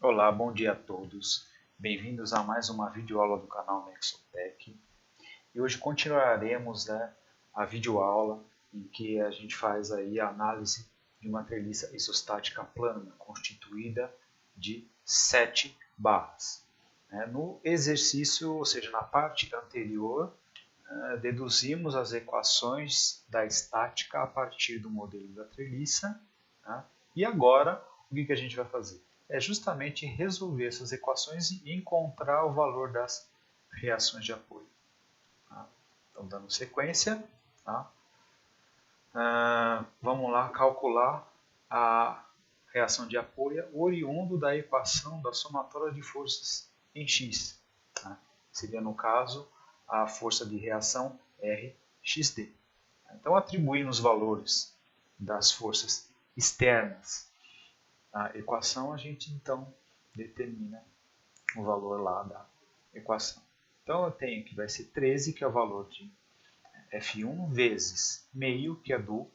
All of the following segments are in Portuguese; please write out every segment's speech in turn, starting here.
Olá, bom dia a todos. Bem-vindos a mais uma videoaula do canal Nexotech. E hoje continuaremos a videoaula em que a gente faz aí a análise de uma treliça isostática plana constituída de 7 barras. No exercício, ou seja, na parte anterior, deduzimos as equações da estática a partir do modelo da treliça. E agora, o que a gente vai fazer? É justamente resolver essas equações e encontrar o valor das reações de apoio. Então, dando sequência, vamos lá calcular a reação de apoio oriundo da equação da somatória de forças em X. Seria, no caso, a força de reação RxD. Então, atribuindo os valores das forças externas à equação, a gente então determina o valor lá da equação. Então, eu tenho que vai ser 13, que é o valor de F1, vezes meio, que é do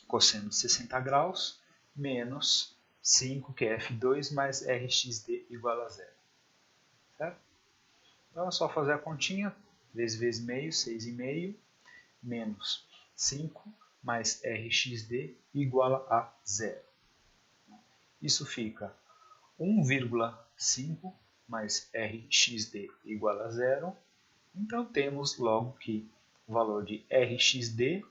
cosseno de 60 graus, menos 5, que é F2, mais Rxd igual a zero. Certo? Então, é só fazer a continha, 3 vezes meio, 6,5, menos 5, mais Rxd igual a zero. Isso fica 1,5 mais Rxd igual a zero. Então, temos logo que o valor de Rxd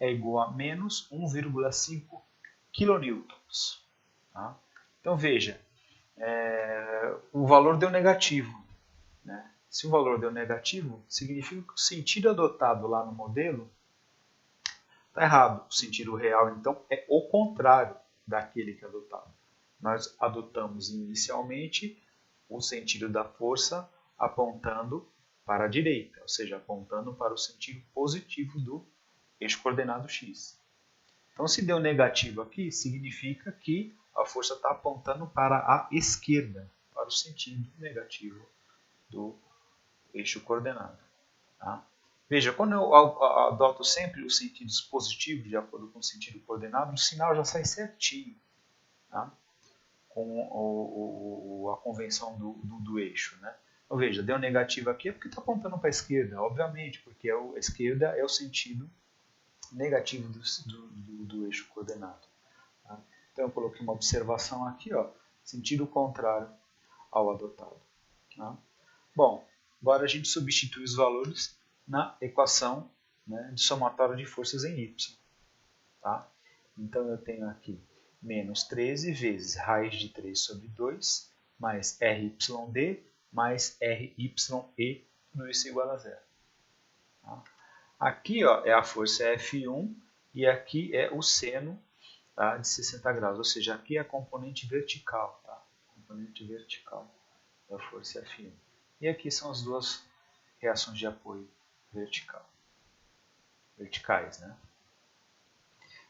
é igual a menos 1,5 kN. Então, veja, o valor deu negativo. Se o valor deu negativo, significa que o sentido adotado lá no modelo está errado. O sentido real, então, é o contrário daquele que é adotado. Nós adotamos inicialmente o sentido da força apontando para a direita, ou seja, apontando para o sentido positivo do eixo coordenado x. Então, se deu negativo aqui, significa que a força está apontando para a esquerda, para o sentido negativo do eixo coordenado. Veja, quando eu adoto sempre os sentidos positivos, de acordo com o sentido coordenado, o sinal já sai certinho, com a convenção do eixo. Então, veja, deu negativo aqui é porque está apontando para a esquerda, obviamente, porque a esquerda é o sentido negativo do eixo coordenado. Então, eu coloquei uma observação aqui, sentido contrário ao adotado. Bom, agora a gente substitui os valores na equação de somatória de forças em y. Então, eu tenho aqui menos 13 vezes raiz de 3 sobre 2, mais RYD, mais RYE, tudo isso igual a zero. Aqui é a força F1 e aqui é o seno de 60 graus, ou seja, aqui é a componente vertical, componente vertical da força F1. E aqui são as duas reações de apoio verticais.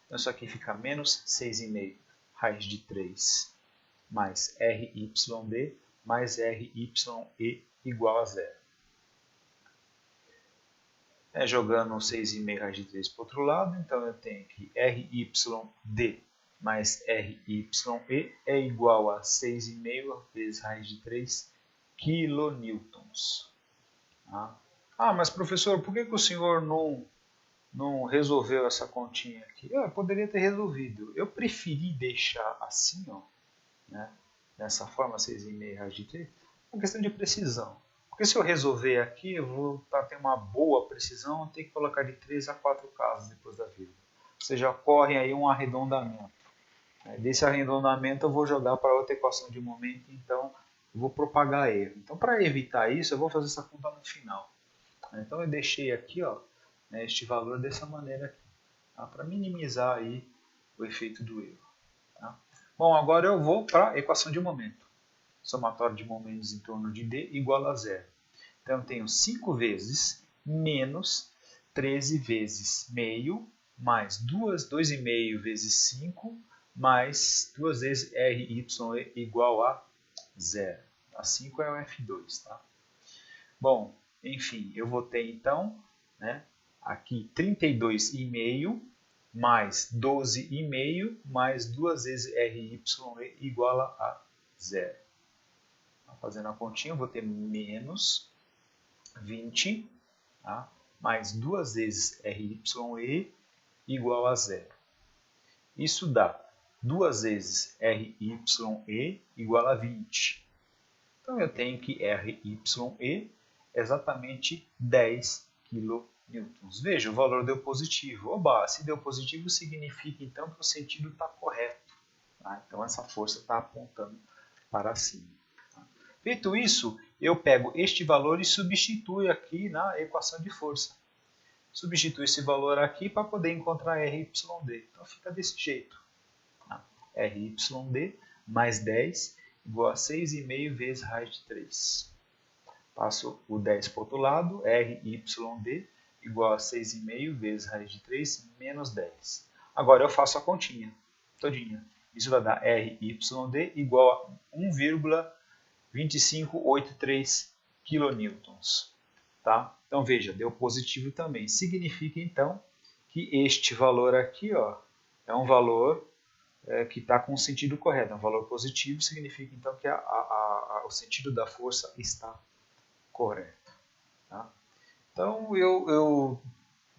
Então, isso aqui fica menos 6,5 raiz de 3 mais RYD mais RYE igual a zero. Jogando 6,5 raiz de 3 para o outro lado, então eu tenho que RYD mais RYE é igual a 6,5 vezes raiz de 3 kilonewtons. Mas professor, por que o senhor não resolveu essa continha aqui? Eu poderia ter resolvido. Eu preferi deixar assim, dessa forma, 6,5 raiz de 3, uma questão de precisão. Porque se eu resolver aqui, eu vou para ter uma boa precisão, eu tenho que colocar de 3 a 4 casos depois da vírgula. Ou seja, ocorre aí um arredondamento. Desse arredondamento eu vou jogar para outra equação de momento, então eu vou propagar erro. Então, para evitar isso, eu vou fazer essa conta no final. Então, eu deixei aqui este valor dessa maneira aqui, para minimizar aí o efeito do erro. Bom, agora eu vou para a equação de momento. Somatório de momentos em torno de D igual a zero. Então, eu tenho 5 vezes menos 13 vezes meio, mais 2,5 vezes 5, mais 2 vezes RYE igual a zero. 5 é o F2. Bom, enfim, eu vou ter então aqui 32,5 mais 12,5 mais 2 vezes RYE igual a 0. Fazendo a continha, eu vou ter menos 20, tá? Mais 2 vezes RYE igual a 0. Isso dá 2 vezes RYE igual a 20. Então eu tenho que RYE é exatamente 10 kN. Veja, o valor deu positivo. Oba, se deu positivo significa então que o sentido está correto. Tá? Então essa força está apontando para cima. Feito isso, eu pego este valor e substituo aqui na equação de força. Substituo esse valor aqui para poder encontrar RYD. Então fica desse jeito. RYD mais 10 igual a 6,5 vezes raiz de 3. Passo o 10 para o outro lado, RYD igual a 6,5 vezes raiz de 3 menos 10. Agora eu faço a continha todinha. Isso vai dar RYD igual a 1,2583 kN. Tá? Então veja, deu positivo também. Significa então que este valor aqui ó, é um valor que está com o sentido correto. É um valor positivo, significa então que o sentido da força está correto. Tá? Então eu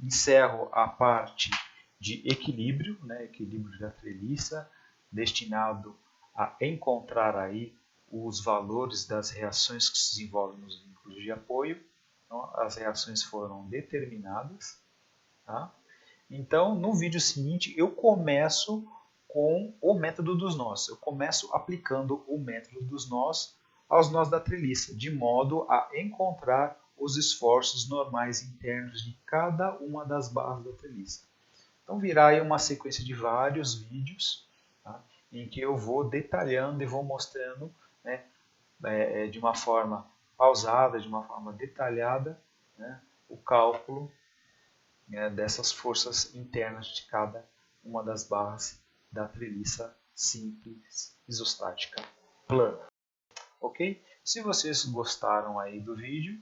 encerro a parte de equilíbrio, né, equilíbrio da treliça, destinado a encontrar aí os valores das reações que se desenvolvem nos vínculos de apoio. Então, as reações foram determinadas. Tá? Então, no vídeo seguinte, eu começo com o método dos nós. Eu começo aplicando o método dos nós aos nós da treliça, de modo a encontrar os esforços normais internos de cada uma das barras da treliça. Então virá aí uma sequência de vários vídeos, tá, em que eu vou detalhando e vou mostrando, né, de uma forma pausada, de uma forma detalhada, né, o cálculo, né, dessas forças internas de cada uma das barras da treliça simples isostática plana. Ok? Se vocês gostaram aí do vídeo,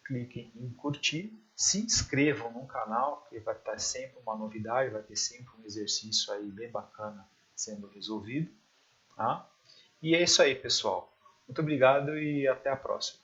cliquem em curtir, se inscrevam no canal, que vai estar sempre uma novidade, vai ter sempre um exercício aí bem bacana sendo resolvido. Tá? E é isso aí, pessoal. Muito obrigado e até a próxima.